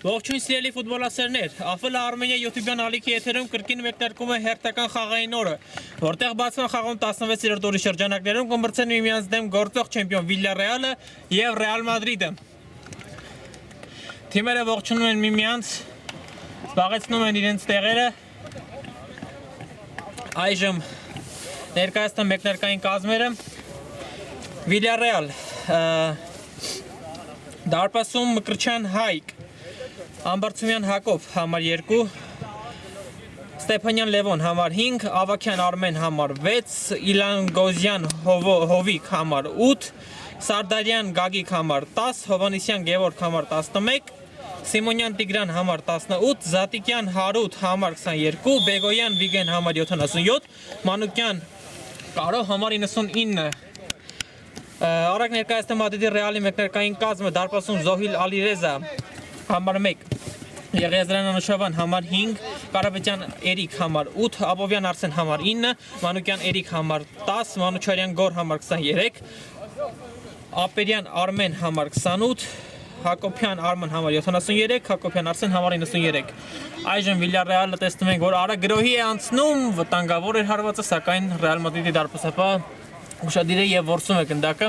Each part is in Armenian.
Ողջույն սիրելի ֆուտբոլասերներ, Աֆլ Արմենիա YouTube-յան ալիքի եթերում կրկին մեկնարկում է հերթական խաղային օրը, որտեղ բացման խաղում 16-րդ օրի շրջանակներում կմրցեն միմյանց դեմ գործող չեմպիոն Վիլյարեալը եւ Ռեալ Մադրիդը։ Թիմերը ողջունում են միմյանց, զբաղեցնում են իրենց տեղերը։ Այժմ ներկայացնում մեկնարկային կազմերը։ Վիլյարեալ դարպասում Մկրչյան Հայկ, Ամբարձումյան Հակոբ համար 2, Ստեփանյան Լևոն համար 5, Ավակյան Արմեն համար 6, Իլանգոզյան Հովիկ համար 8, Սարդարյան Գագիկ համար 10, Հովանեսյան Գևորգ համար 11, Սիմոնյան Տիգրան համար 18, Զատիկյան Հարութ համար 22, Բեգոյան Վիգեն համար 77, Մանուկյան Կարո համար 99։ Արագ ներկայացնում Մադրիդի Ռեալի մեկնարկային կազմը դարպասում Զոհիլ Ալիրեզա համար 1, Եղիազարյան Անուշավան համար 5, Կարապետյան Էրիկ համար 8, Աբովյան Արսեն համար 9, Մանուկյան Էրիկ համար 10, Մանուչարյան Գոր համար 23, Ապերյան Արմեն համար 28, Հակոբյան Արմեն համար 73, Հակոբյան Արսեն համար 93։ Այժմ Վիլյարեալը տեսնում ենք, որ արագ գրոհի է անցնում, վտանգավոր էր հարվածը, սակայն Ռեալ Մադրիդի դարպասապահը ուշադիր է եւ որսում է գնդակը։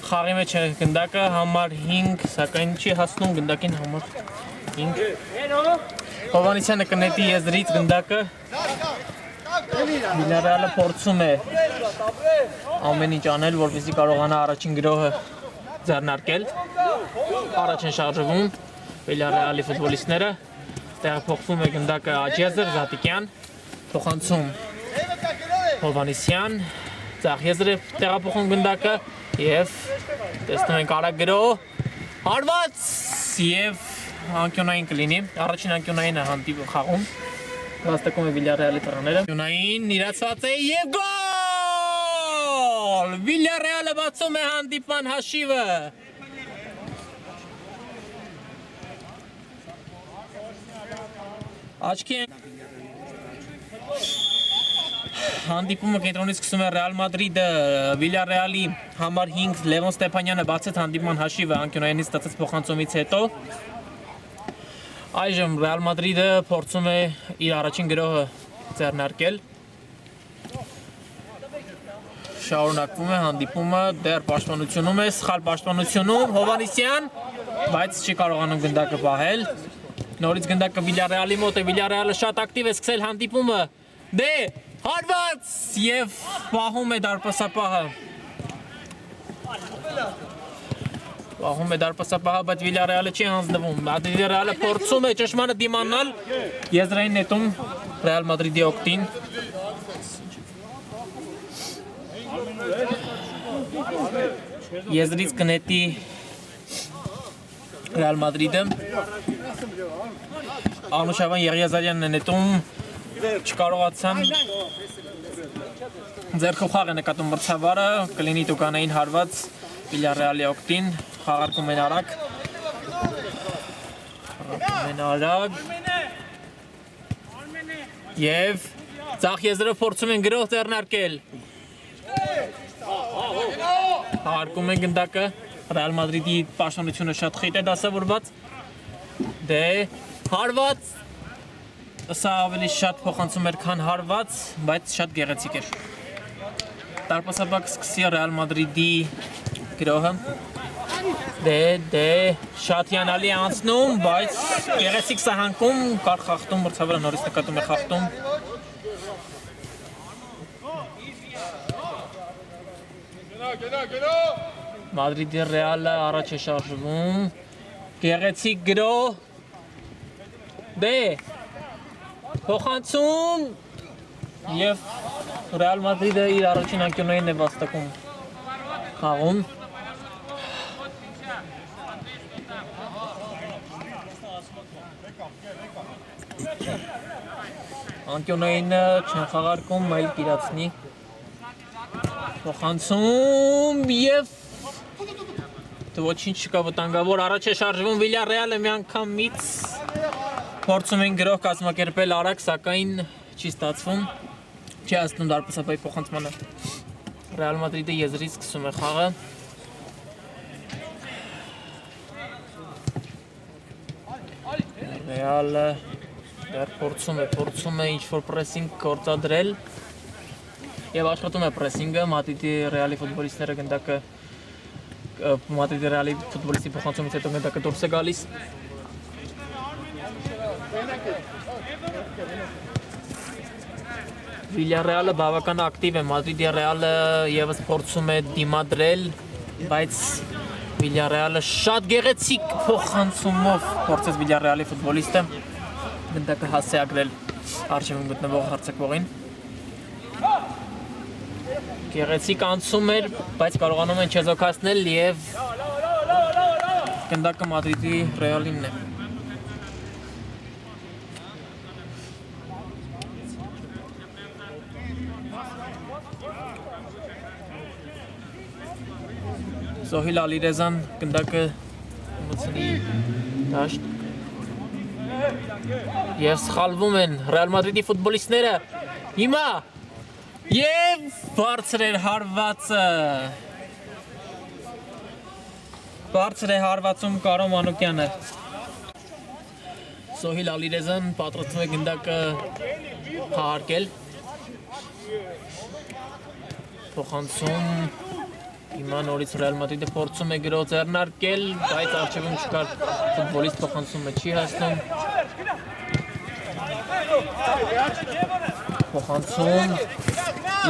Խաղի մեջ է գնդակը համար 5, սակայն չի հասնում գնդակին համար 5։ Հովանեսյանը կնետի եզրից գնդակը։ Վիլյարեալը փորձում է ամեն ինչ անել, որպեսզի կարողանա առաջին գրոհը ձեռնարկել։ Առաջ են շարժվում Վիլյարեալի ֆուտբոլիստները։ Տեղափոխվում է գնդակը Աջեզր Զատիկյան, փոխանցում Հովանեսյան, Ձախ եզր է տեղափոխում գնդակը եւ տեսնում ենք արագ գրոհ, հարված եւ անկյունային կլինի։ Առաջին անկյունայինը հանդիպում խաղում վաստակում է Վիլյարեալի տղաները։ Անկյունային իրացված է եւ գոլ! Վիլյարեալը բացում է հանդիպման հաշիվը։ Աչքի հանդիպումը կենտրոնից սկսում է Ռեալ Մադրիդը, Վիլյարեալի համար 5 Լևոն Ստեփանյանը բացեց հանդիպման հաշիվը անկյունայինից ստացած փոխանցումից հետո։ Այժմ Ռեալ Մադրիդը փորձում է իր առաջին գրոհը ձեռնարկել։ Շարունակվում է հանդիպումը, դեռ պաշտպանությունում է, սխալ պաշտպանությունում Հովանեսյան, բայց չի կարողանում գնդակը պահել։ Նորից գնդակը Վիլյարեալի մոտ է, Վիլյարեալը շատ ակտիվ է սկսել հանդիպումը։ Դե հարված եւ պահում է դարպասապահը։ Պահում է դարպասապահը, բայց Վիլյարեալը չի հանձնվում։ Մադրիդի Ռեալը փորձում է ճշմարտ դիմանալ եզրային նետում Ռեալ Մադրիդի օգտին։ Եզրից կնետի Ռեալ Մադրիդը։ Անուշավան Եղիազարյանն է նետում, չկարողացան ձեռքով խաղ է նկատում մրցավարը, կլինի տուկանային հարված Վիլյարեալի օգտին, խաղարկում են արագ, և ձախ եզրով փորձում են գրոհ ձեռնարկել, խաղարկում են գնդակը, Ռեալ Մադրիդի պաշտպանությունը շատ խիտ է դասավորված, դե հարված, սա ավելի շատ փոխանցում էր, քան հարված, բայց շատ գեղեցիկ էր։ Դարպասապահը կսկսի Ռեալ Մադրիդի գրոհը։ Դե շատ հիանալի անցնում, բայց գեղեցիկ սահանքում կար խախտում, մրցավարը նորից նկատում է խախտում։ Մադրիդի Ռեալը առաջ է շարժվում։ Գեղեցիկ գրոհ։ Դե փոխանցում եւ Ռեալ Մադրիդը իր առաջին անկյունային է վաստակում խաղում։ Անկյունայինը չեն խաղարկում, այլ կիրացնի փոխանցում և ոչինչ չկա վտանգավոր, առաջ է շարժվում Վիլյարեալը մի անգամից փորձում են գրող կազմակերպել արագ, սակայն չի ստացվում, չի հասնում դարպասապայի փոխանցմանը։ Ռեալ Մադրիդը եզրից սկսում է խաղը։ Ռեալը դեռ փորձում է ինչ-որ պրեսինգ գործադրել և աշխատում է պրեսինգը, Մադրիդի Ռեալի ֆուտբոլիստները գնդակը Մադրիդի Ռեալի ֆուտբոլիստի փոխանցումից հետո գնդակը դուրս է գալիս։ Վիլյարեալը բավական ակտիվ է, Մադրիդի Ռեալը ևս փորձում է դիմադրել, բայց Վիլյարեալը շատ գեղեցիկ փոխանցումով փորձեց Վիլյարեալի ֆուտբոլիստը գնդակը հասցեագրել առջևում գտնվող հարձակվողին։ Գեղեցիկ անցում էր, բայց կարողանում են չեզոքացնել և գնդակը Մադրիդի Ռեալինն է։ Զոհիլ Ալիրեզան գնդակը մտցնի դաշտ և սխալվում են Ռեալ Մադրիդի ֆուտբոլիստները հիմա և բարձր էր հարվածը բարձր է հարվածում Կարո Մանուկյանը Զոհիլ Ալիրեզան պատրաստվում է գնդակը հաղարկել փոխանցում Հիմա նորից Ռեալ Մադրիդը փորձում է գրող ձեռնարկել, բայց առջևում չկար ֆուտբոլիստ փոխանցումը չի հասնում։ Փոխանցում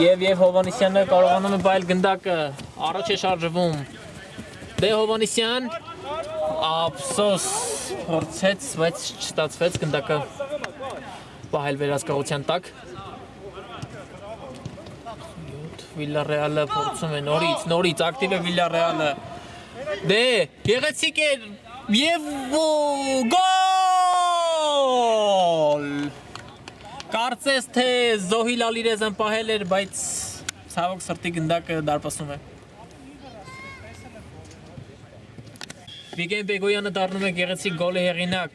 և Հովհաննիսյանը կարողանում է բայել գնդակը, առաջ է շարժվում։ Դե Հովհաննիսյան, ափսոս փորձեց, բայց չստացվեց գնդակը պահել վերահսկողության տակ։ Վիլյարեալը փորձում է նորից ակտիվ է Վիլյարեալը դե գեղեցիկ է և գոլ կարծես թե Զոհիլ Ալիրեզան պահել էր բայց ցավոք սրտի գնդակը դարպասում է Վիգեն Բեգոյանը դառնում է գեղեցիկ գոլի հեղինակ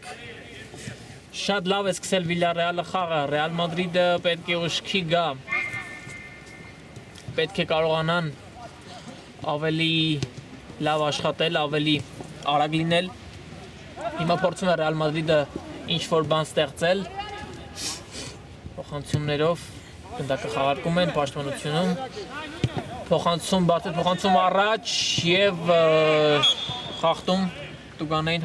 շատ լավ է սկսել Վիլյարեալը խաղը Ռեալ Մադրիդը պետք է ուշքի գա Պետք է կարողանան ավելի լավ աշխատել, ավելի արագ լինել։ Հիմա փորձում է Ռեալ Մադրիդը ինչ-որ բան ստեղծել։ Փոխանցումներով գնդակը խաղարկում են պաշտպանությունում։ Փոխանցում առաջ և խախտում տուգանային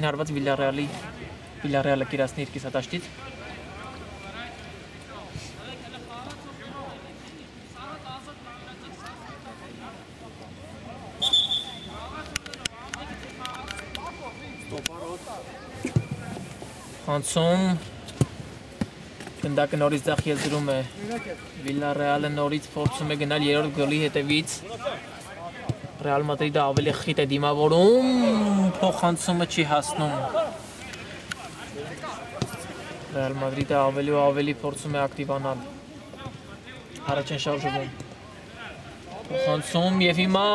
հարված Վիլյարեալը կիրացնի իր կիսադաշտից։ Հանցում գնդակը նորից ձախ եզրում է Վիլյարեալը նորից փորձում է գնալ երրորդ գոլի հետևից Ռեալ Մադրիդը ավելի խիտ է դիմավորում փոխանցումը չի հասնում Ռեալ Մադրիդը ավելի ու ավելի փորձում է ակտիվանալ առաջ են շարժվում փոխանցում և հիմա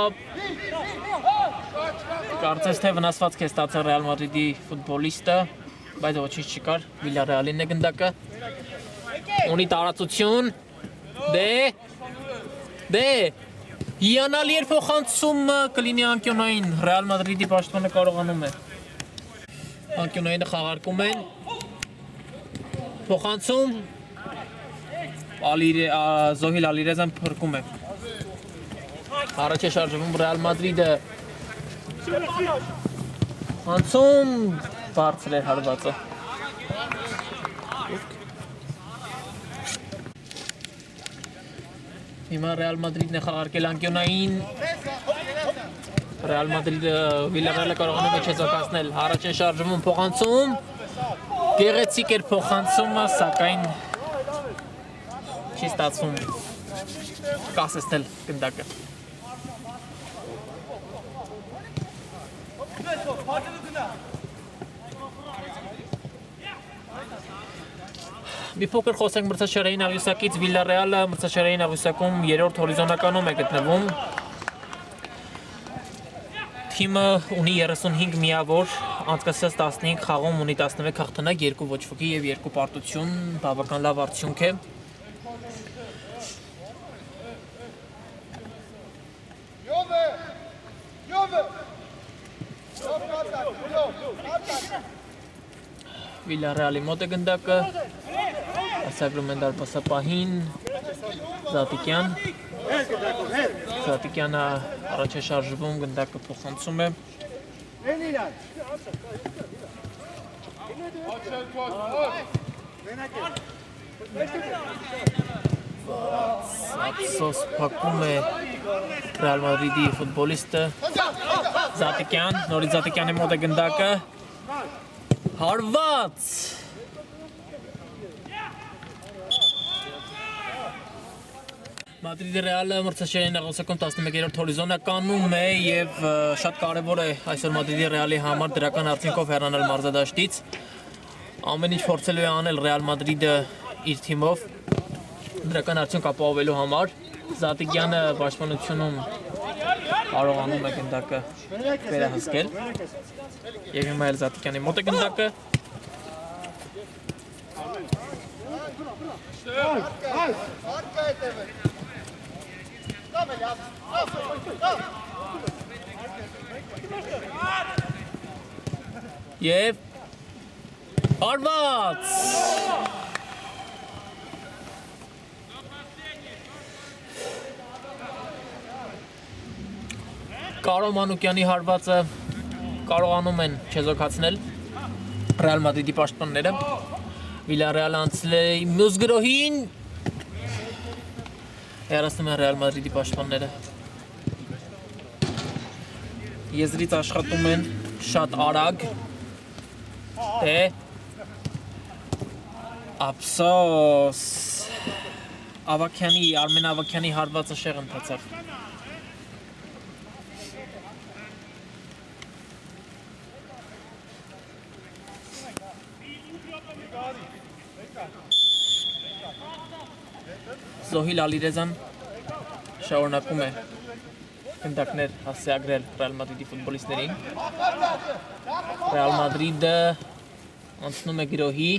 կարծես թե վնասվածք է ստացել Ռեալ Մադրիդի ֆուտբոլիստը բայց ոչինչ չկար, Վիլյարեալինն է գնդակը, ունի տարածություն, դե, հիանալի էր փոխանցումը կլինի անկյունային, Ռեալ Մադրիդի պաշտպանը կարողանում է, անկյունայինը խաղարկում են, փոխանցում, Զոհիլ Ալիրեզան փրկում է, առաջ է շարժվում Ռեալ Մադրիդը, փոխանցում, բարձր է հարվածը Հիմա Ռեալ Մադրիդն է խաղարկել անկյունային Ռեալ Մադրիդը Վիլյարեալը կարողանում է չեզոքացնել առաջ են շարժվում փոխանցում գեղեցիկ էր փոխանցումը սակայն չի ստացվում կասեցնել գնդակը Մի փոքր խոսենք մրցաշարային աղյուսակից Վիլլարեալը մրցաշարային աղյուսակում 3-րդ հորիզոնականում է գտնվում։ Թիմը ունի 35 միավոր, անցկացրած 15 խաղում ունի 16 հաղթանակ, 2 ոչ ոքի եւ 2 պարտություն, բավական լավ արդյունք է։ Վիլլարեալի մոտ է գնդակը, արձակում են դարպասապահին, Զատիկյանը առաջ է շարժվում, գնդակը փոխանցում է։ Ափսոս փակում է Ռեալ Մադրիդի ֆուտբոլիստը Զատիկյան, նորից Զատիկյանի մոտ է գնդակը։ Հարված! Մադրիդի Ռեալը մրցաշարային աղյուսակում 11-րդ հորիզոնականում է եւ շատ կարեւոր է այսօր Մադրիդի Ռեալի համար դրական արդյունքով հեռանալ մարզադաշտից։ Ամեն ինչ փորձելու է անել Ռեալ Մադրիդը իր թիմով դրական արդյունք ապահովելու համար։ Զատիկյանը պաշտպանությունում կարողանում է գնդակը վերահսկել։ Եվ հիմա էլ Զատիկյանի մոտ է գնդակը։ Եվ հարված! Կարո Մանուկյանի հարվածը կարողանում են չեզոքացնել Ռեալ Մադրիդի պաշտպանները։ Վիլլարեալը անցել է մյուս գրոհին։ Հեռացնում են Ռեալ Մադրիդի պաշտպանները։ Եզրից աշխատում են շատ արագ։ Ափսոս։ Արմեն Ավագյանի հարվածը շեղ ընթացավ։ Զոհիլ Ալիրեզան շարունակում է գնդակներ հասցեագրել Ռեալ Մադրիդի ֆուտբոլիստներին։ Ռեալ Մադրիդը անցնում է գրոհի։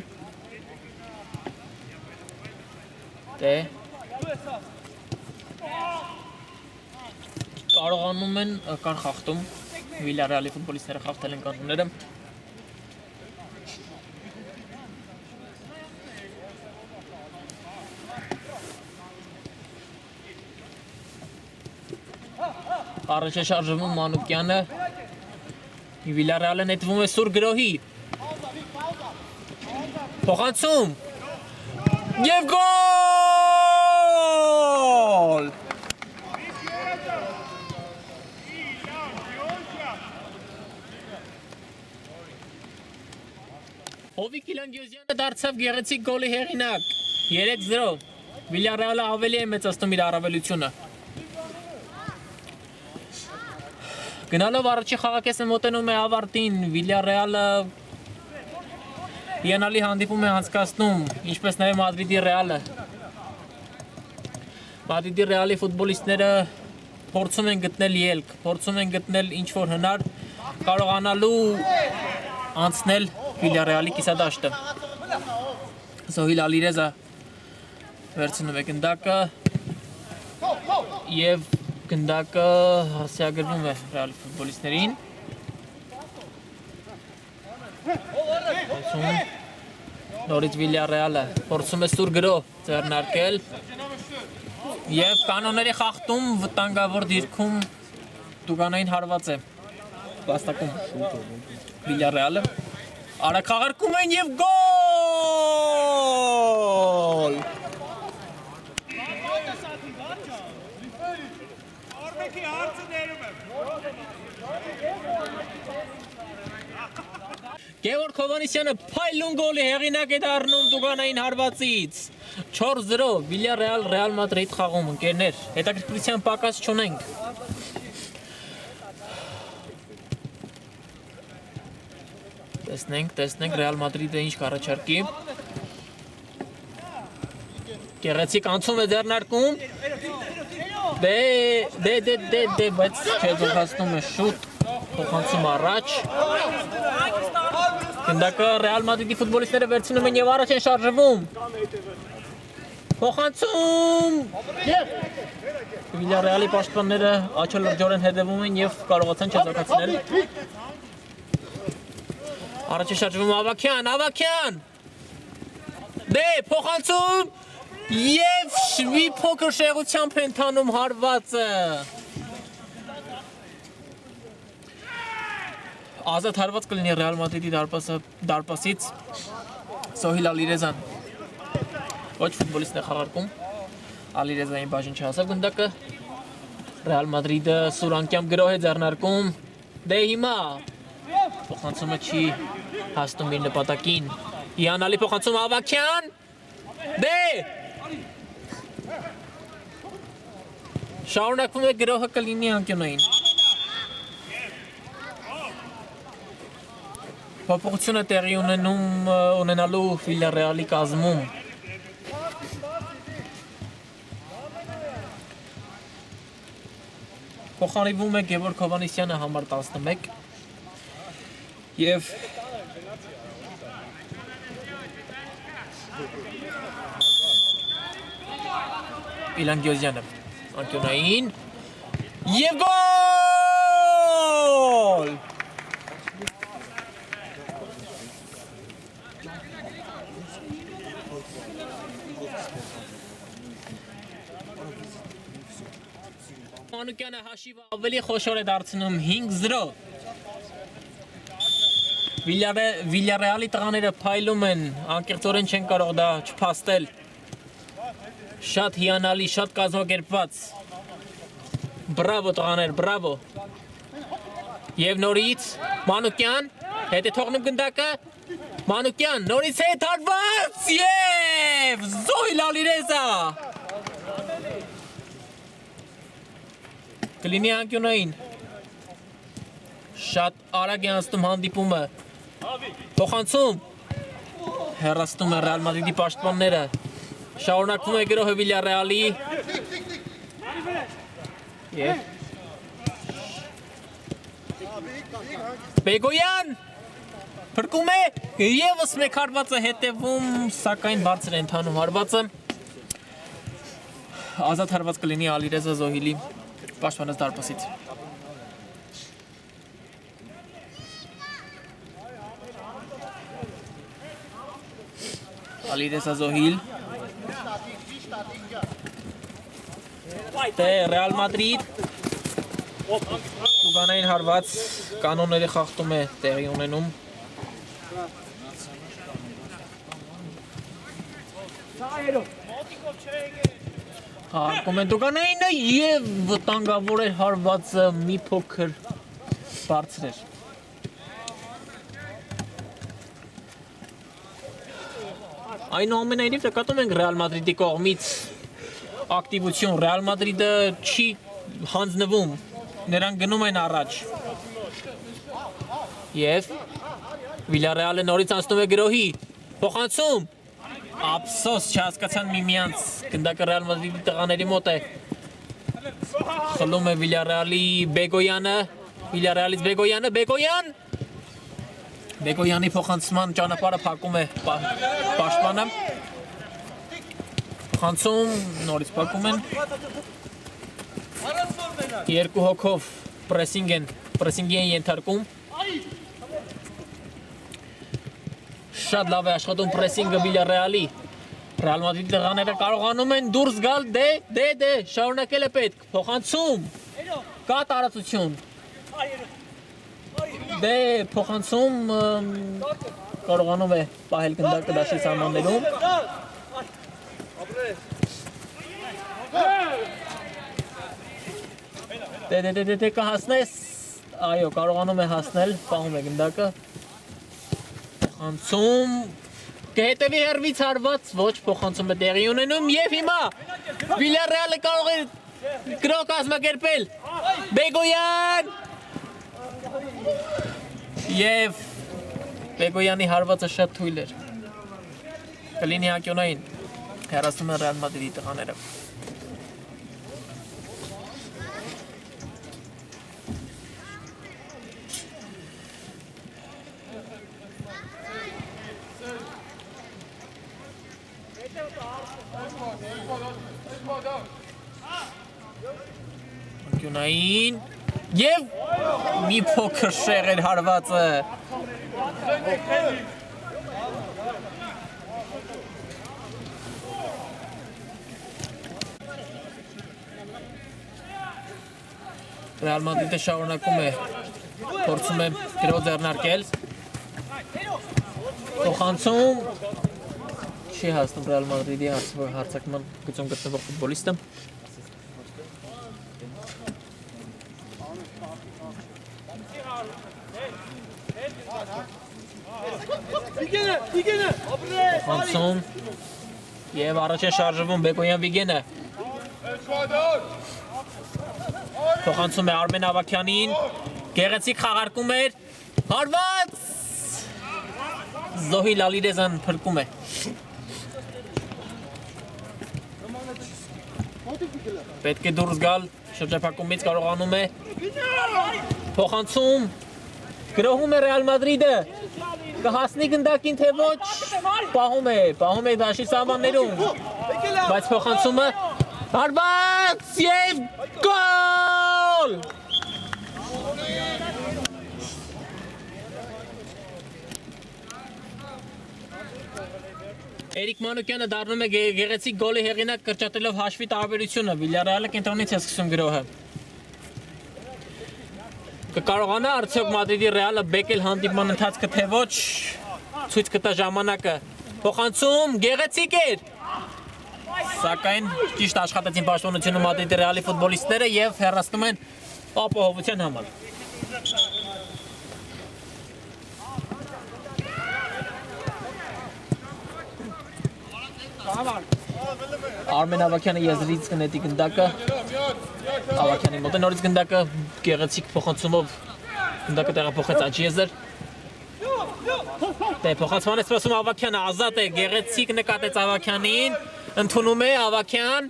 Կարողանում են կան խախտում Վիլլարեալի ֆուտբոլիստները խախտել են կանոնները։ Առաջ է շարժվում Մանուկյանը, Վիլլարեալը նետվում է սուր գրոհի, փոխանցում և գոլ! Հովիկ Իլանգյոզյանը դարձավ գեղեցիկ գոլի հեղինակ, 3-0, Վիլլարեալը ավելի է մեծացնում իր առավելությունը։ Գնալով առաջի խաղակեսը մոտենում է ավարտին, Վիլլարեալը հիանալի հանդիպում է անցկացնում, ինչպես նաև Մադրիդի Ռեալը։ Մադրիդի Ռեալի ֆուտբոլիստները փորձում են գտնել ելք, փորձում են գտնել ինչ-որ հնար, կարողանալու անցնել Վիլլարեալի կիսադաշտը։ Զոհիլ Ալիրեզը վերցնում է գնդակը և գնդակը հասցեագրվում է Ռեալի ֆուտբոլիստներին։ Նորից Վիլլարեալը փորձում է սուր գրոհ ձեռնարկել և կանոնների խախտում վտանգավոր դիրքում տուգանային հարված է վաստակում Վիլլարեալը։ Արագ խաղարկում են և գոլ! Գևորգ Հովհաննիսյանը փայլուն գոլի հեղինակ է դառնում տուգանային հարվածից։ 4-0 Վիլլարեալ Ռեալ Մադրիդ խաղում ընկերներ, հետաքրքրության պակաս չունենք։ Տեսնենք Ռեալ Մադրիդը ինչ կառաջարկի։ Գեղեցիկ անցում է ձեռնարկում։ Դե, բայց չեզոքացնում է շուտ, փոխանցում առաջ։ Գնդակը Ռեալ Մադրիդի ֆուտբոլիստները վերցնում են եւ առաջ են շարժվում։ Փոխանցում։ Վիլյարեալի պաշտպանները աչալրջորեն հետևում են եւ կարողացան չեզոքացնել։ Առաջ է շարժվում Ավակյան։ Դե, փոխանցում եւ շվի փոքր շեղությամբ են տանում հարվածը։ Ազատ հարված կլինի Ռեալ Մադրիդի դարպասից Սոհիլ Ալիրեզան։ Ոչ ֆուտբոլիստն է խաղարկում։ Ալիրեզային բաժին չհասավ գնդակը։ Ռեալ Մադրիդը սուրանկյամբ գրոհ է ձեռնարկում։ Դե հիմա փոխանցումը չի հասնում իր նպատակին։ Հիանալի փոխանցում Ավակյան։ Դե շարունակվում է գրոհը կլինի անկյունային։ Փոփոխություն է տեղի ունենալու Վիլյարեալի կազմում։ Փոխարինվում է Գևորգ Հովհաննիսյանը համար 11 եւ Իլանգյոզյանը անկյունային եւ գոլ! Մանուկյանը հաշիվը ավելի խոշոր է դարձնում 5-0։ Վիլյարեալի տղաները փայլում են, անկեղծորեն չեն կարող դա չփաստել։ Շատ հիանալի, շատ կազմակերպված։ Բրավո տղաներ, բրավո։ Եվ նորից Մանուկյան, հետ է թողնում գնդակը։ Մանուկյան, նորից հետ հարված եւ Սոհիլ Ալիրեզա։ Կլինի անկյունային։ Շատ արագ է անցնում հանդիպումը։ Փոխանցում։ Հեռացնում է Ռեալ Մադրիդի պաշտպանները։ Շարունակվում է գրոհը Վիլյարեալի։ Եվ Բեգոյան փրկում է եւս մեկ հարվածը հետևում, սակայն բարձր է ընթանում հարվածը։ Ազատ հարված կլինի Ալիրեզա Զոհիլի պաշտպանած դարպասից։ Ալիրեզա Զոհիլ։ Դե Ռեալ Մադրիդ Ուգանային հարված կանոնների խախտում է տեղի ունենում։ Հարկում են Ուգանայինը և վտանգավոր էր հարվածը մի փոքր բարձր էր։ Այնուամենայնիվ նկատում ենք Ռեալ Մադրիդի կողմից ակտիվություն, Ռեալ Մադրիդը չի հանձնվում, նրանք գնում են առաջ։ Եվ Վիլյարեալը նորից անցնում է գրոհի, փոխանցում, ափսոս չհասկացան միմյանց, գնդակը Ռեալ Մադրիդի տղաների մոտ է։ Խլում է Վիլյարեալի Բեգոյանը, Վիլյարեալից Բեգոյանը, Բեգոյանի փոխանցման ճանապարհը փակում է պաշտպանը։ Փոխանցում, նորից փակում են։ Երկու հոգով պրեսինգի են ենթարկում։ Շատ լավ է աշխատում պրեսինգը Վիլյարեալի։ Ռեալ Մադրիդի տղաները կարողանում են դուրս գալ, դե, շարունակել է պետք, փոխանցում, կա տարածություն։ Դե, փոխանցում կարողանում է պահել գնդակը դաշի սահմաններում։ Դե, կհասնես, այո, կարողանում է հասնել, պահում է գնդակը։ Փոխանցում, կհետևի հեռվից հարված, ոչ փոխանցում է տեղի ունենում և հիմա Վիլյարեալը կարող է գրոհ կազմակերպել, Բեգոյան և Բեգոյանի հարվածը շատ թույլ էր, կլինի անկյունային, Հեռացնում են Ռեալ Մադրիդի տղաները։ Անկյունային և մի փոքր շեղ էր հարվածը։ Ռեալ Մադրիդը շարունակում է, փորձում է գրով ձեռնարկել։ Փոխանցում չի հասնում Ռեալ Մադրիդի հարձակման գծում գտնվող ֆուտբոլիստը։ Փոխանցում և առաջ է շարժվում Բեկոյան Վիգենը։ Փոխանցում է Արմեն Ավագյանին, գեղեցիկ խաղարկում էր, հարված! Զոհի Լալիրեզան փրկում է։ Պետք է դուրս գալ, շրջափակումից կարողանում է։ Փոխանցում, գրոհում է Ռեալ Մադրիդը, կհասնի գնդակին թե ոչ, պահում է դաշի սահմաններում, բայց փոխանցումը հարված և գոլ! Էրիկ Մանուկյանը դառնում է գեղեցիկ գոլի հեղինակ կրճատելով հաշվի տարբերությունը, Վիլյարեալը կենտրոնից է սկսում գրոհը։ Կկարողանա արդյոք Մադրիդի Ռեալը բեկել հանդիպման ընթացքը թե ոչ, ցույց կտա ժամանակը։ Փոխանցում գեղեցիկ էր։ Սակայն ճիշտ աշխատեցին պաշտպանությունը Մադրիդի Ռեալի ֆուտբոլիստները և հեռացնում են ապահովության համար։ Արմեն Ավագյանը եզրից կնետի գնդակը, Ավագյանի մոտ է նորից գնդակը, գեղեցիկ փոխանցումով գնդակը տեղափոխեց աջ եզր։ Փոխանցման է սպասում Ավագյանը, ազատ է, գեղեցիկ նկատեց Ավագյանին, ընդունում է Ավագյան,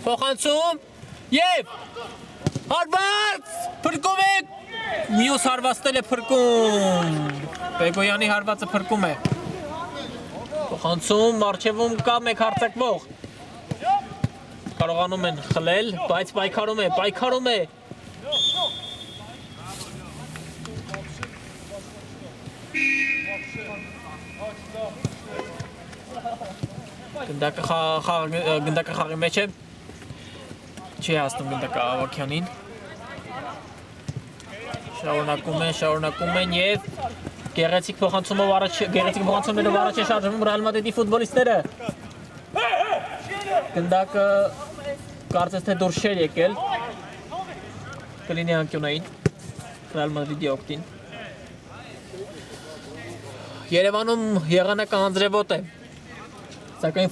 փոխանցում և հարված, փրկում է, մյուս հարվածել է փրկում, Բեկոյանի հարվածը փրկում է։ Փոխանցում, առջևում կա մեկ հարձակվող, կարողանում են խլել, բայց պայքարում է։ Գնդակը խաղի մեջ է, չի հասնում գնդակը Ավագյանին, շարունակում են և գեղեցիկ փոխանցումներով առաջ է շարժվում Ռեալ Մադրիդի ֆուտբոլիստները։ Գնդակը կարծես թե դուրս չէր եկել, կլինի անկյունային Ռեալ Մադրիդի օգտին։ Երևանում եղանակը անձրևոտ է, սակայն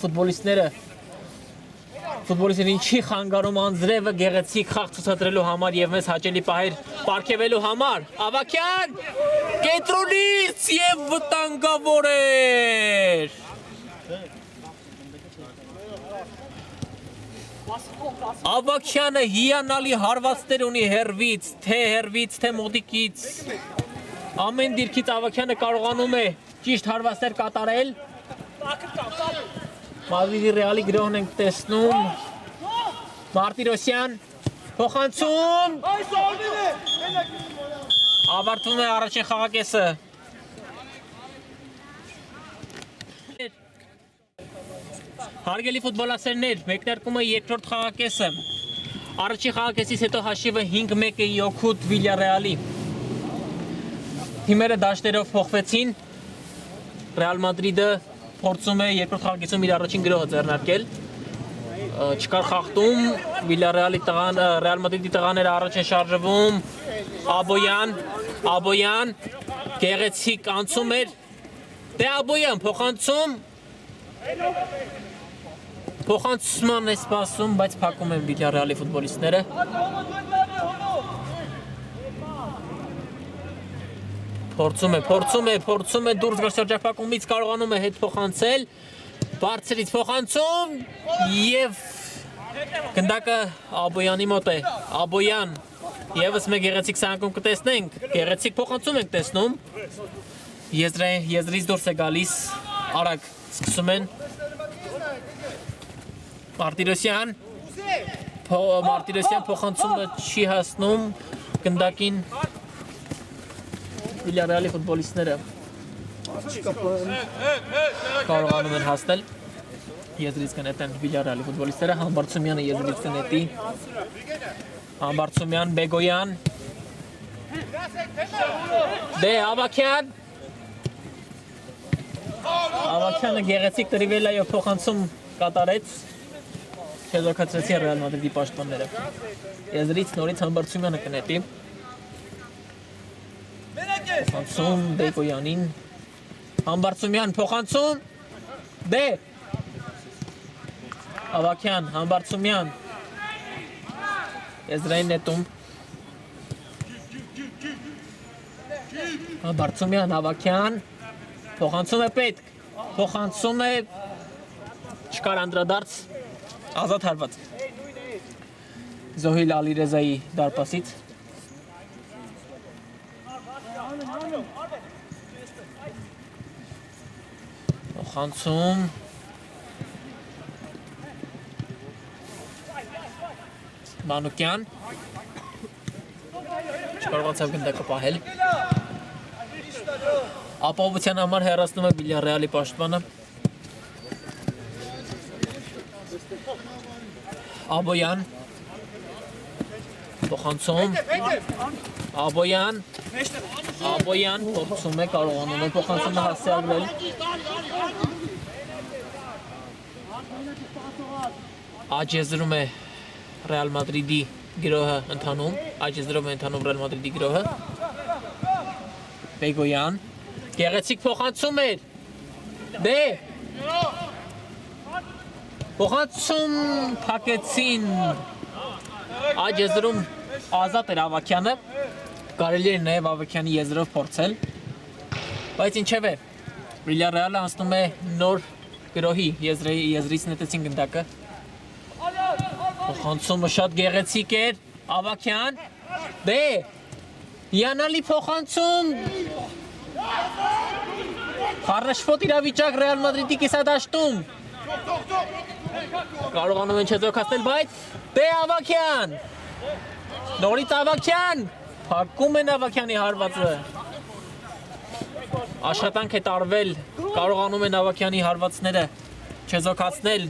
ֆուտբոլիստներին չի խանգարում անձրևը գեղեցիկ խաղ ցուցադրելու համար և մեզ հաճելի պահեր պարգևելու համար։ Ավագյան կենտրոնից և վտանգավոր էր։ Ավագյանը հիանալի հարվածներ ունի հեռվից, թե մոտիկից։ Ամեն դիրքից Ավագյանը կարողանում է ճիշտ հարվածներ կատարել։ Մադրիդի Ռեալի գրոհն ենք տեսնում, Մարտիրոսյան, փոխանցում, ավարտվում է առաջին խաղակեսը։ Հարգելի ֆուտբոլասերներ, մեկնարկում է երկրորդ խաղակեսը։ Առաջին խաղակեսից հետո հաշիվը 5-1 է օգուտ Վիլյարեալի։ Թիմերը դաշտերով փոխվեցին, Ռեալ Մադրիդը փորձում է երկրորդ խաղակեսում իր առաջին գրոհը ձեռնարկել, չկար խախտում, Ռեալ Մադրիդի տղաները առաջ են շարժվում, Աբոյան, գեղեցիկ անցում էր, Աբոյան փոխանցման է սպասում, բայց փակում են Վիլյարեալի ֆուտբոլիստները։ Փորձում է դուրս գալ շրջափակումից, կարողանում է հետ փոխանցել, Բարձրից փոխանցում եւ գնդակը Աբոյանի մոտ է։ Աբոյան եւս մեկ գեղեցիկ սանկում կտեսնենք։ Գեղեցիկ փոխանցում ենք տեսնում։ Եզրից դուրս է գալիս։ Արագ սկսում են։ Մարտիրոսյան փոխանցումը չի հասնում գնդակին Վիլյարեալի ֆուտբոլիստները կարողանում են հասնել եզրից կնետեն Վիլյարեալի ֆուտբոլիստները Համբարձումյանը եզրից կնետի Համբարձումյան Բեգոյան դե Ավակյանը գեղեցիկ տրիվելայով փոխանցում կատարեց Չեզոքացրեցի Ռեալ Մադրիդի պաշտպանները եզրից նորից Համբարձումյանը կնետի Փոխանցում Բեգոյանին Համբարձումյան փոխանցում դե Ավակյան Համբարձումյան Եզրային նետում Համբարձումյան Ավակյան փոխանցում է պետք փոխանցում է չկար անդրադարձ ազատ հարված Զոհիլ Ալիրեզայի դարպասից Փոխանցում Մանուկյան չկարողացավ գնդակը պահել ապահովության համար հեռացնում է Վիլյարեալի պաշտպանը Աբոյան փոխանցում Աբոյան փոխում է կարողանում է փոխանցումը հասցեագրել Աջ եզրում է Ռեալ Մադրիդի գրոհը ընթանում Աջ եզրում է ընթանում Ռեալ Մադրիդի գրոհը Բեգոյան գեղեցիկ փոխանցում էր դե փոխանցում փակեցին Աջ եզրում ազատ էր Ավակյանը կարելի էր նաև Ավակյանի եզրով փորձել բայց ինչևէ Վիլյարեալը անցնում է նոր գրոհի եզրից նետեցին գնդակը փոխանցումը շատ գեղեցիկ էր Ավակյան դե հիանալի փոխանցում խառնաշփոթ իրավիճակ Ռեալ Մադրիդի կիսադաշտում կարողանում են չեզոքացնել բայց դե Ավակյան նորից Ավակյան փակում են Ավակյանի հարվածը աշխատանք է տարվել կարողանում են Ավակյանի հարվածները չեզոքացնել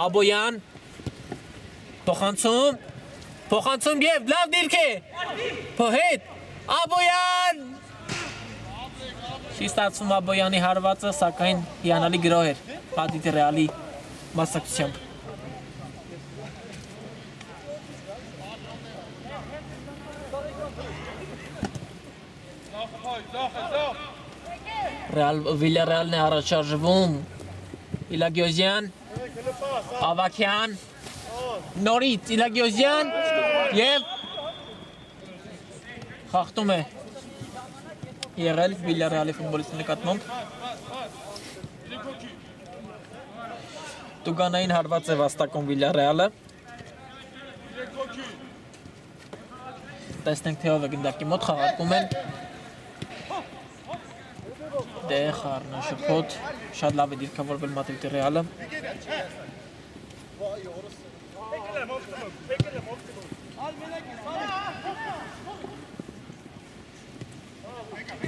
Աբոյան փոխանցում եւ լավ դիրք է հետ Աբոյան չի ստացվում Աբոյանի հարվածը սակայն հիանալի գրոհ էր Մադրիդի Ռեալի մասնակցությամբ Վիլյարեալն է առաջարժվում Իլագիոզյան Ավակյան նորից Իլագիոզյան եւ խախտում է եղել Վիլյարեալի ֆուտբոլիստի նկատմամբ Տուգանային հարված է վաստակում Վիլյարեալը տեսնենք թե ով է գնդակի մոտ խաղարկում են դե խառնաշփոթ շատ լավ է դիրքավորվել Մադրիդի Ռեալը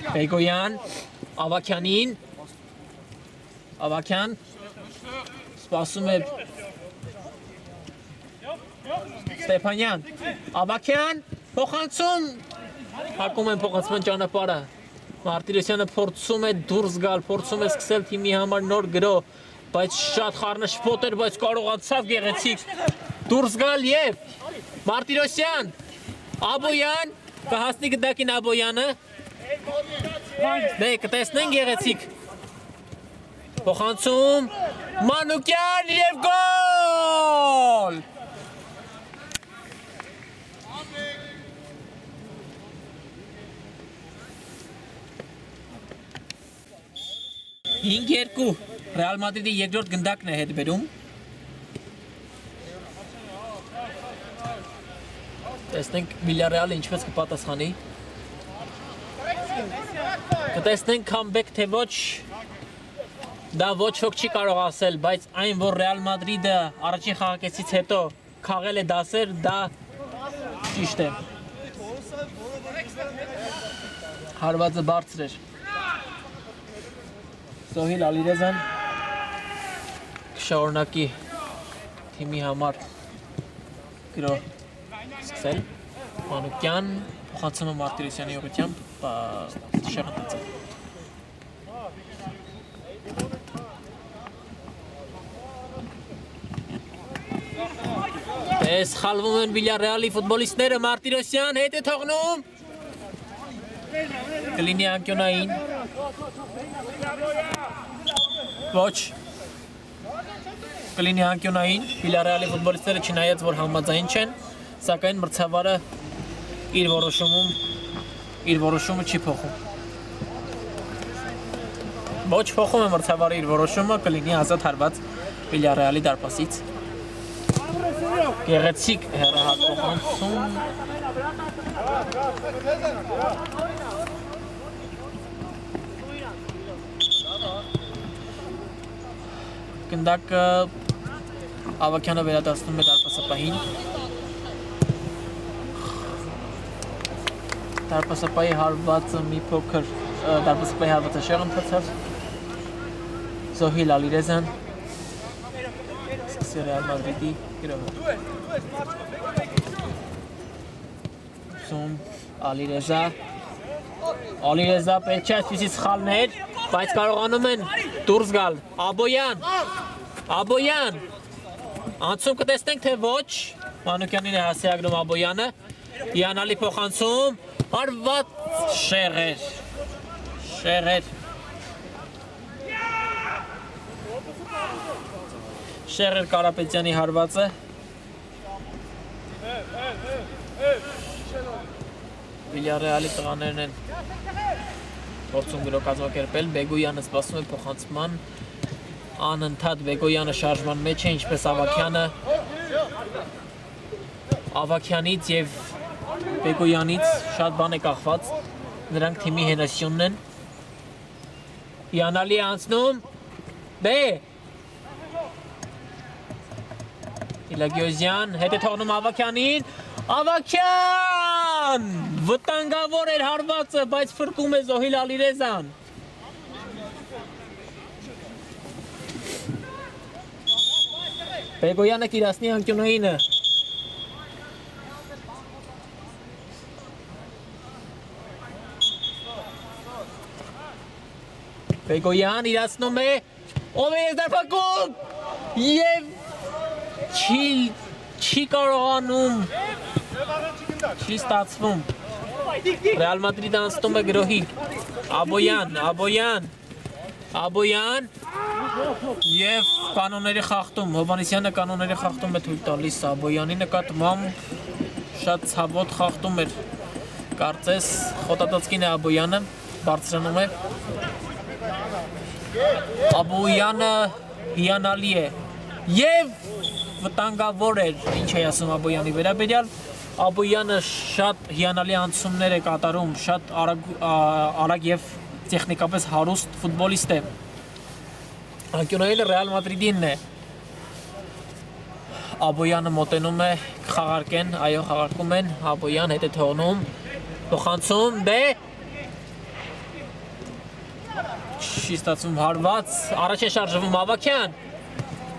Բեգոյան Ավակյանին Ավակյան սպասում է Ստեփանյան Ավակյան փոխանցում հակում են փոխանցման ճանապարհը Մարտիրոսյանը փորձում է դուրս գալ, փորձում է սկսել թիմի համար նոր գրոհ, բայց շատ խառնաշփոթ էր, բայց կարողացավ գեղեցիկ դուրս գալ եւ Մարտիրոսյան, Աբոյան, կհասնի գնդակին Աբոյանը, դե կտեսնենք գեղեցիկ փոխանցում, Մանուկյան եւ գոլ! 5-2 Real Madrid-ի երկրորդ գնդակն է հետ բերում։ Տեսնենք Villarreal-ը ինչպես կպատասխանի։ Կտեսնենք comeback թե ոչ։ Դա ոչ ոք չի կարող ասել, բայց այն որ Real Madrid-ը առաջին խաղակեսից հետո խաղել է դասեր, դա ճիշտ է։ Հարվածը բարձր էր։ Զոհիլ Ալիրեզան կշարունակի թիմի համար գրո սկսել Մանուկյան փոխանցում է Մարտիրոսյանի ուղղությամբ շեղատած է։ Պես խալվում են Villarreal-ի ֆուտբոլիստները, Մարտիրոսյան հետ է թողնում։ Կլինի անկյունային։ Ոչ։ Կլինի անկյունային, Villarreal-ի ֆուտբոլիստները չնայած որ համաձայն չեն, սակայն մրցավարը իր որոշումը չի փոխում։ Ոչ փոխում է մրցավարը իր որոշումը, կլինի ազատ հարված Villarreal-ի դարպասից։ Գեղեցիկ հեռահատողանցում։ Գնդակը Ավակյանը վերադարձնում է դարպասապահին։ Դարպասապահի հարվածը մի փոքր դարպասապահի հարվածը շեղ ընթացավ։ Զոհիլ Ալիրեզան սկսել Real Madrid-ի գրոհը։ Սում Ալիրեզա պետք չէ այսպիսի սխալներ, բայց կարողանում են դուրս գալ։ Աբոյան անցում կտեսնենք թե ոչ, Մանուկյանին է հասցեագրում Աբոյանը, հիանալի փոխանցում, հարված շեղեր։ Շեղեր Կարապետյանի հարվածը։ Villarreal-ի տղաներն են փորձում գրո կազմակերպել, Բեգոյանը սպասում է փոխանցման, անընդհատ Բեգոյանը շարժման մեջ է, ինչպես Ավակյանից և Բեգոյանից շատ բան է կախված, նրանք թիմի հենասյունն են։ Հիանալի անցնում, Իլագիոզյան հետ է թողնում Ավակյանին, Ավակյան! Վտանգավոր էր հարվածը, բայց փրկում է Զոհիլ Ալիրեզան։ Բեգոյանը կիրասնի անկյունայինը։ Բեգոյան իրացնում է, ով է եզդարպակում և չի կարողանում, չի ստացվում։ Real Madrid անցնում է գրոհի, Աբոյան և կանոնների խախտում, Հովանեսյանը կանոնների խախտում է թույլ տալիս Աբոյանի նկատմամբ շատ ցավոտ խախտում էր, կարծես խոտատածկին է Աբոյանը, բարձրանում է, Աբոյանը հիանալի է և վտանգավոր էր, ինչ է ասում Աբոյանի վերաբերյալ, Աբոյանը շատ հիանալի անցումներ է կատարում, շատ արագ և տեխնիկապես հարուստ ֆուտբոլիստ է։ Անկյունայինը Real Madrid-ինն է։ Աբոյանը մոտենում է, խաղարկեն, այո խաղարկում են, Աբոյան հետ է թողնում, փոխանցում, չի ստացվում հարված, առաջ է շարժվում Ավակյան,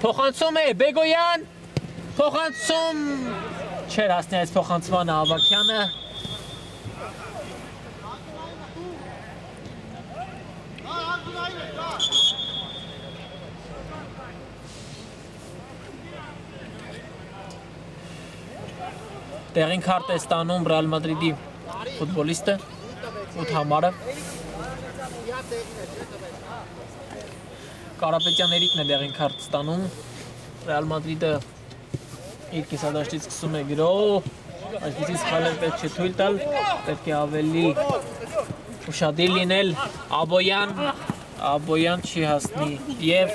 փոխանցում է Բեգոյան, փոխանցում չէր հասնի այս փոխանցմանը Ավակյանը։ Տեղին քարտ է ստանում Real Madrid-ի ֆուտբոլիստը, 8 համարը։ Կարապետյան Էրիկն է տեղին քարտ ստանում, Real Madrid-ը իր կիսադաշտից սկսում է գրոհ, այսպիսի սխալներ պետք չէ թույլ տալ, պետք է ավելի ուշադիր լինել, Աբոյան Աբոյան չի հասնի եւ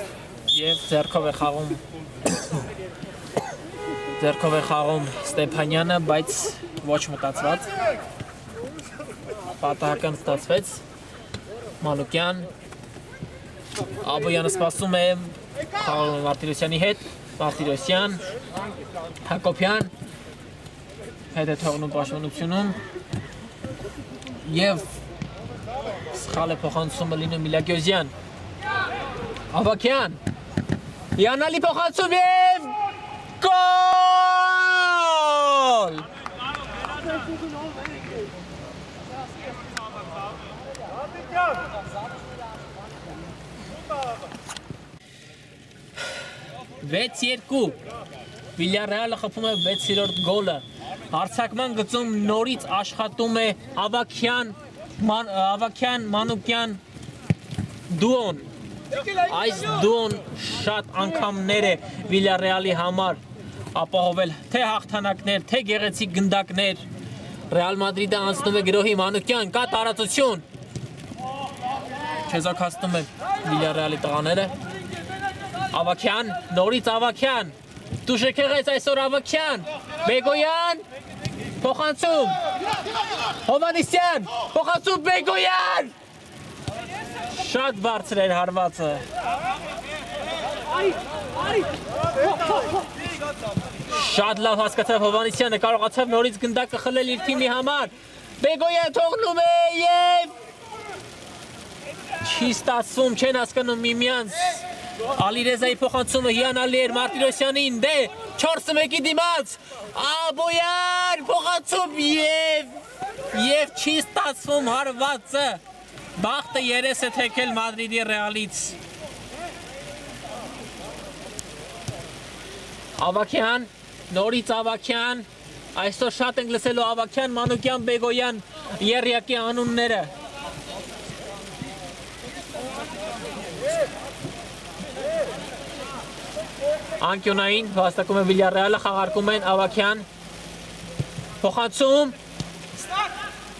ձեռքով է խաղում Ստեփանյանը, բայց ոչ մտածված պատահական ստացվեց Մանուկյան Աբոյանը սպասում է խաղում Մարտիրոսյանի հետ Մարտիրոսյան Հակոբյան հետ է թողնում պաշտպանությունում եւ սխալ է փոխանցումը լինում Միլագյոզյան Ավակյան Յանալի փոխանցում եւ գոլ Վեց երկու Վիլյարեալը խփում է 6-րդ գոլը Հարցակման գծում նորից աշխատում է Ավակյան Մանուկյան դուոն Այս դուոն շատ անգամներ է Վիլյարեալի համար ապահովել թե հաղթանակներ, թե գեղեցիկ գնդակներ Ռեալ Մադրիդը անցնում է գրոհի Մանուկյան, կա տարածություն Չեզոքացնում է Վիլյարեալի տղաները Ավակյան, նորից Ավակյան Դուշեք եղեց այսօր Ավակյան Բեգոյան Փոխանցում Հովանիսյան Փոխանցում Բեգոյան Շատ բարձր էր հարվածը Շատ լավ հասկացավ Հովանիսյանը կարողացավ նորից գնդակը խլել իր թիմի համար Բեգոյան թողնում է եւ Չի ստացվում չեն հասկանում միմյանց Ալիրեզայի փոխանցումը հիանալի էր Մարտիրոսյանին դե 4-1-ի դիմաց Աբոյան փոխանցում եւ չի ստացվում հարվածը Բախտը երես է թեքել Մադրիդի Ռեալից Ավակյան նորից Ավակյան այսօր շատ ենք լսելու Ավակյան Մանուկյան Բեգոյան երյակի անունները Անկյունային վաստակում է Վիլյարեալը խաղարկում են Ավակյան Փոխանցում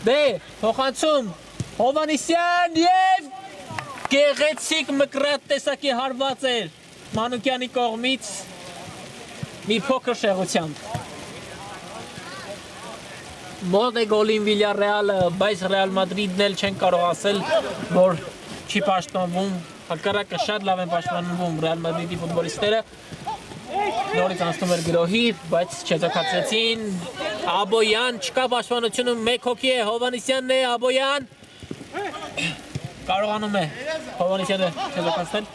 Դե փոխանցում Հովանիսյան եւ գեղեցիկ մկրատ տեսակի հարված էր Մանուկյանի կողմից մի փոքր շեղությամբ Մոտ է գոլին Վիլյարեալը բայց Ռեալ Մադրիդն էլ չեն կարող ասել որ չի պաշտպանվում հակառակը շատ լավ են պաշտպանվում Ռեալ Մադրիդի ֆուտբոլիստները Նորից անցնում էր գրոհի, բայց չեզոքացրեցին Աբոյան, չկա պաշտպանությունում մեկ հոգի է, Հովանիսյանն է, Աբոյան Կարողանում է Հովանիսյանը չեզոքացնել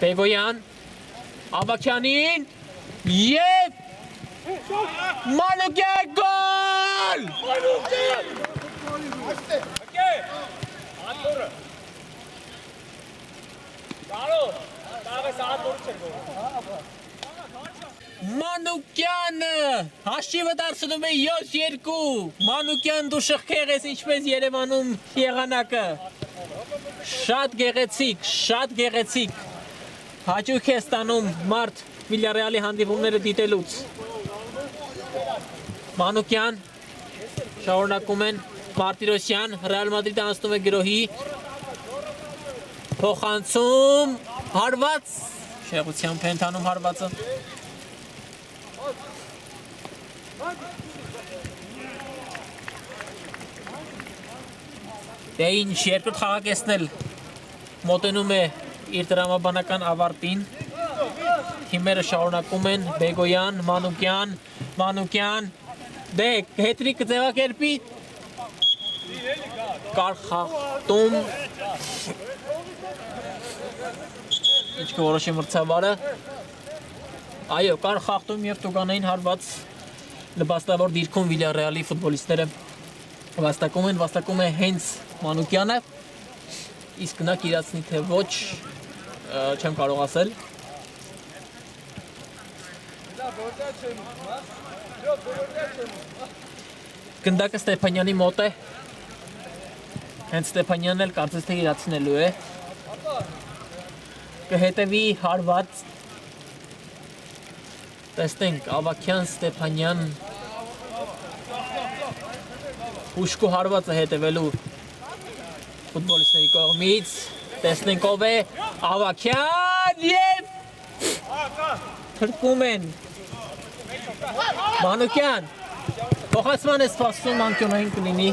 Բեգոյան Ավակյանին Եվ Մանուկյան գոլ Մանուկյանը հաշիվը դարձնում է 7-2 Մանուկյան դու շղքեղ ես ինչպես Երևանում եղանակը Շատ գեղեցիկ Հաճույք է ստանում մարդ Վիլյարեալի հանդիպումները դիտելուց Մանուկյան շարունակում են Մարտիրոսյան Ռեալ Մադրիդը անցնում է գրոհի Փոխանցում հարված շեղությամբ է ընթանում հարվածը Դե ինչ երկրորդ խաղակեսն էլ մոտենում է իր տրամաբանական ավարտին Թիմերը շարունակում են Բեգոյան, Մանուկյան Դե հետրիկը ձևակերպի Կար խաղտում Ինչ կորոշի մրցավարը Այո, կար խաղտում և տուգանային հարված լբաստավոր դիրքում Վիլյարեալի ֆուտբոլիստները վաստակում է հենց Մանուկյանը իսկ նա կիրացնի թե ոչ չեմ կարող ասել Գնդակը Ստեփանյանի մոտ է հենց Ստեփանյանն էլ կարծես թե իրացնելու է կհետևի հարված տեսնենք Ավակյան Ստեփանյան ուշքու հարվածը հետևելու ֆուտբոլիստների կողմից տեսնենք ով է Ավակյան եւ թրկում են Մանուկյան փոխանցման է սպասում անկյունային կլինի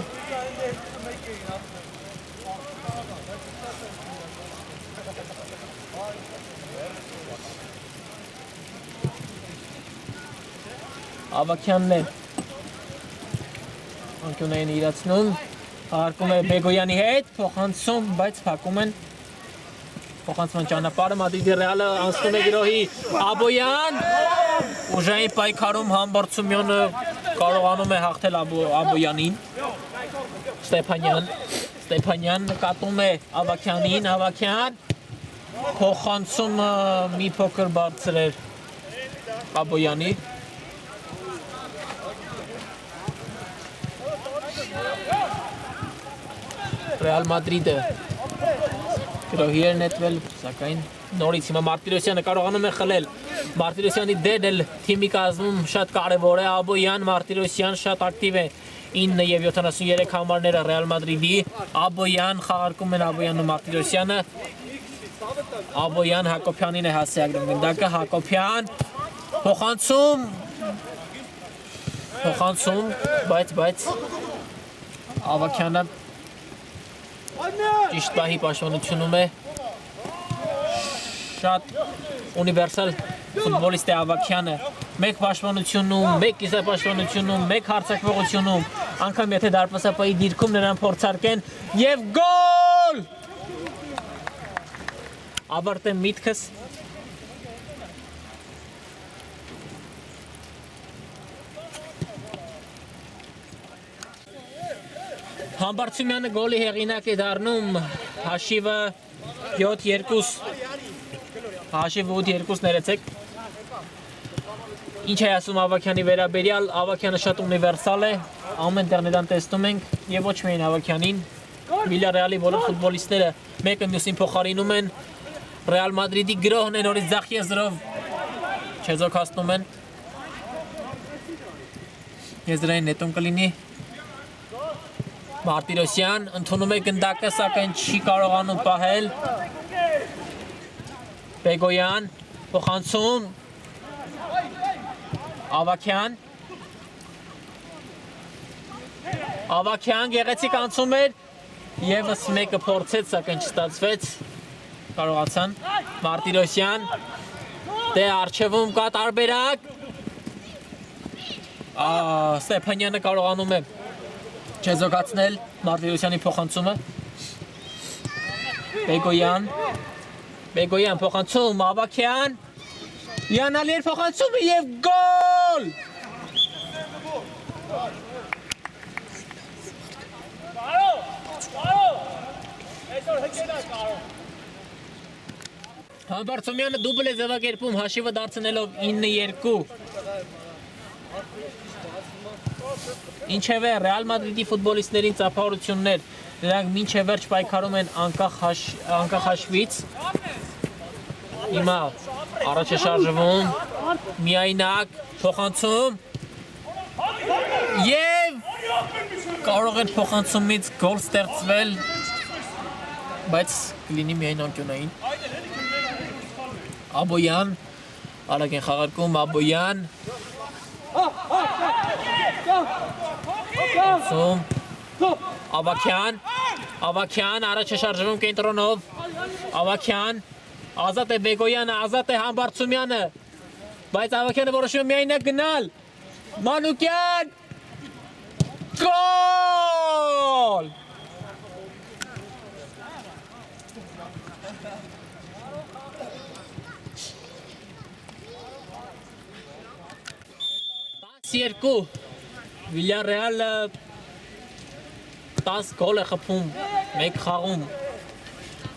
Ավակյանն է անկյունային իրացնում հարկում է Բեգոյանի հետ փոխանցում բայց փակում են փոխանցման ճանապարհը Մադրիդի Ռեալը անցնում է գրոհի Աբոյան ուժային պայքարում Համբարձումյանը կարողանում է հաղթել Աբոյանին Ստեփանյան նկատում է Ավակյանին Ավակյան փոխանցումը մի փոքր բարձր էր Աբոյանի Ռեալ Մադրիդը գրոհի էր նետվել, սակայն նորից հիմա Մարտիրոսյանը կարողանում է խլել Մարտիրոսյանի դերն թիմի կազմում շատ կարևոր է Աբոյան, Մարտիրոսյան շատ ակտիվ է 9 եւ 73 համարները Ռեալ Մադրիդի Աբոյան խաղարկում են Աբոյանն ու Մարտիրոսյանը Աբոյան Հակոբյանին է հասցեագրում գնդակը Հակոբյան փոխանցում բայց Ավակյանը ճիշտ բահի պաշտպանությունում է շատ ունիվերսալ ֆուտբոլիստ է Ավակյանը մեկ պաշտպանությունում, մեկ կիսապաշտպանությունում, մեկ հարձակվողությունում անգամ եթե դարպասապայի դիրքում նրան փորձարկեն եւ գոլ ավարտե միտքս Համբարձումյանը գոլի հեղինակ է դառնում հաշիվը 7-2 հաշիվը 8-2 ներեցեք ինչ է ասում Ավակյանի վերաբերյալ Ավակյանը շատ ունիվերսալ է ամեն տեղ նրան տեսնում ենք եւ ոչ միայն Ավակյանին Վիլյարեալի բոլոր ֆուտբոլիստները մեկը մյուսին փոխարինում են Ռեալ Մադրիդի գրոհն է նորից ձախ եզրով չեզոքացնում են եզրային նետում կլինի Մարտիրոսյան ընդունում է գնդակը, սակայն չի կարողանում պահել Բեգոյան, փոխանցում Ավակյան գեղեցիկ անցում էր Եվս մեկը փորձեց, սակայն չստացվեց Կարողացան Մարտիրոսյան Դե արջևում կա տարբերակ Ստեփանյանը կարողանում է Չեզոքացնել Մարտիրոսյանի փոխանցումը Բեգոյան փոխանցում Ավակյան Յանալի էր փոխանցումը եւ գոլ Համբարձումյանը դուբլ է ձևակերպում հաշիվը դարձնելով 9-2 Ինչևէ Ռեալ Մադրիդի ֆուտբոլիստներին ծափահարություններ նրանք մինչև վերջ պայքարում են անկախ հաշվից Հիմա առաջ է շարժվում միայնակ փոխանցում եւ կարող են փոխանցումից գոլ ստեղծվել բայց կլինի միայն անկյունային Աբոյան արագ են խաղարկում Աբոյան Ավակյան առաջ է շարժվում կենտրոնով Ավակյան ազատ է Բեգոյանը ազատ է Համբարձումյանը բայց Ավակյանը որոշում է միայնակ գնալ Մանուկյան գոլ երկու Վիլյարեալը 10 գոլ է խփում մեկ խաղում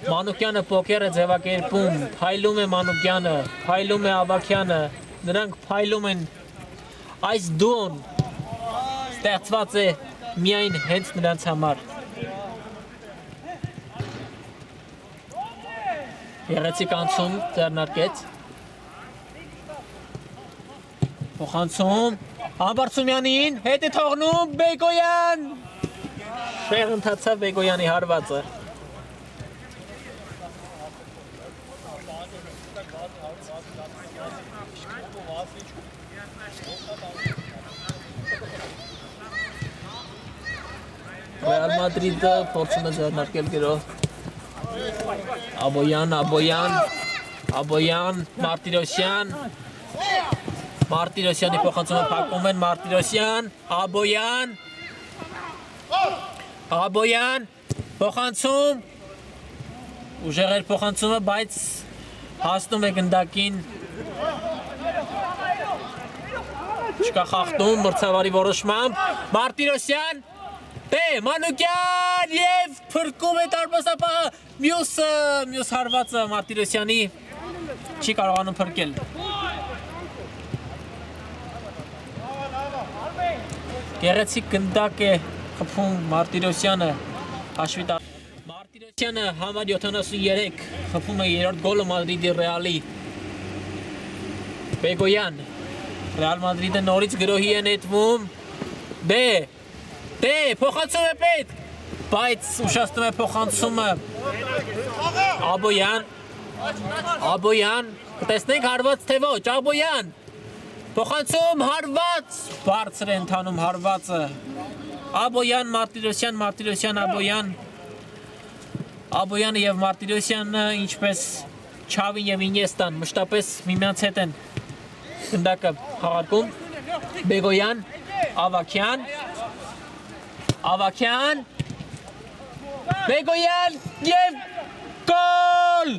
Մանուկյանը պոկեր է ձևակերպում փայլում է Մանուկյանը փայլում է Ավակյանը նրանք փայլում են այս դուոն ստեղծված է միայն հենց նրանց համար Գեղեցիկ անցում ձեռնարկեց Փոխանցում Համբարձումյանին հետ է թողնում Բեգոյան Շեղ ընթացավ Բեգոյանի հարվածը Real Madrid-ը փորձում է ձեռնարկել գրով Աբոյան, Մարտիրոսյանի փոխանցումը փակում են Մարտիրոսյան, Աբոյան, փոխանցում, ուժեղ էր փոխանցումը, բայց հասնում է գնդակին, չկա խախտում, մրցավարի որոշմամբ, Մարտիրոսյան, Մանուկյան և փրկում է տարբասապահը, մյուս հարվածը Մարտիրոսյանի չի կարողանում փրկել։ Գեղեցիկ գնդակ է խփում Մարտիրոսյանը, հաշվի տա։ Մարտիրոսյանը համար 73 խփում է երրորդ գոլը Մադրիդի Ռեալի։ Բեգոյան, Ռեալ Մադրիդը նորից գրոհի է նետվում, փոխանցում է պետք, բայց ուշացնում է փոխանցումը Աբոյան, կտեսնենք հարված թե ոչ, Աբոյան, փոխանցում հարված, բարձր է ընթանում հարվածը, Աբոյան, Մարտիրոսյան, Աբոյանը և Մարտիրոսյանը ինչպես Չավին և Ինյեստան մշտապես միմյանց հետ են գնդակը խաղարկում, Բեգոյան, Ավաքյան, Բեգոյան և գոլ!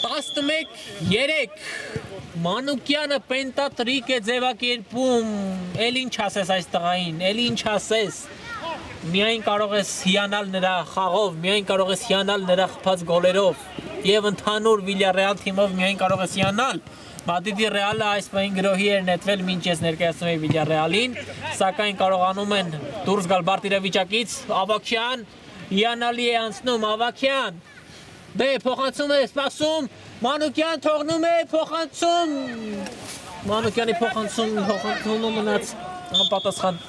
Տասնմեկ 3 Մանուկյանը պենտատրիկ է ձևակերպում, էլ ինչ ասես այս տղային, էլ ինչ ասես, միայն կարող ես հիանալ նրա խաղով, միայն կարող ես հիանալ նրա խփած գոլերով և ընդհանուր Վիլյարեալ թիմով միայն կարող ես հիանալ։ Մադրիդի Ռեալը այս պահին գրոհի էր նետվել մինչ ես ներկայացնում էի Վիլյարեալին, սակայն կարողանում են դուրս գալ բարդ իրավիճակից, Ավաքյան, հիանալի է անցնում, Ավաքյան, փոխանցում է, սպասում, Մանուկյան թողնում է, փոխանցում, Մանուկյանի փոխանցումը մնաց անպատասխան։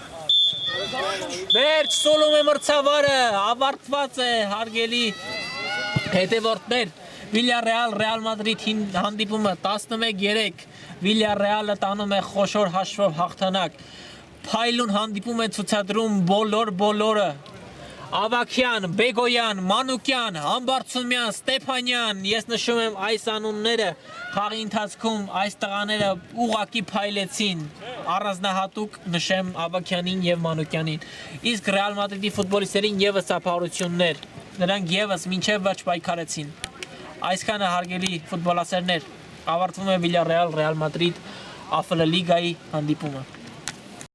Վերջ սոլում է մրցավարը, ավարտված է հարգելի հետևորդներ, Վիլյարեալ Ռեալ Մադրիդ հանդիպումը 11-3, Վիլյարեալը տանում է խոշոր հաշվով հաղթանակ, փայլուն հանդիպում է ցուցադրում բոլորը, Ավաքյան, Բեգոյան, Մանուկյան, Համբարձումյան, Ստեփանյան, ես նշում եմ այս անունները, խաղի ընթացքում այս տղաները ուղղակի փայլեցին, առանձնահատուկ նշեմ Ավաքյանին և Մանուկյանին, իսկ Ռեալ Մադրիդի ֆուտբոլիստերին ևս ծափահարություններ, նրանք ևս մինչև վերջ պայքարեցին, այսքանը հարգելի ֆուտբոլասերներ, ավարտվում է Վիլյարեալ Ռեալ Մադրիդ AFL լիգայի հանդիպումը։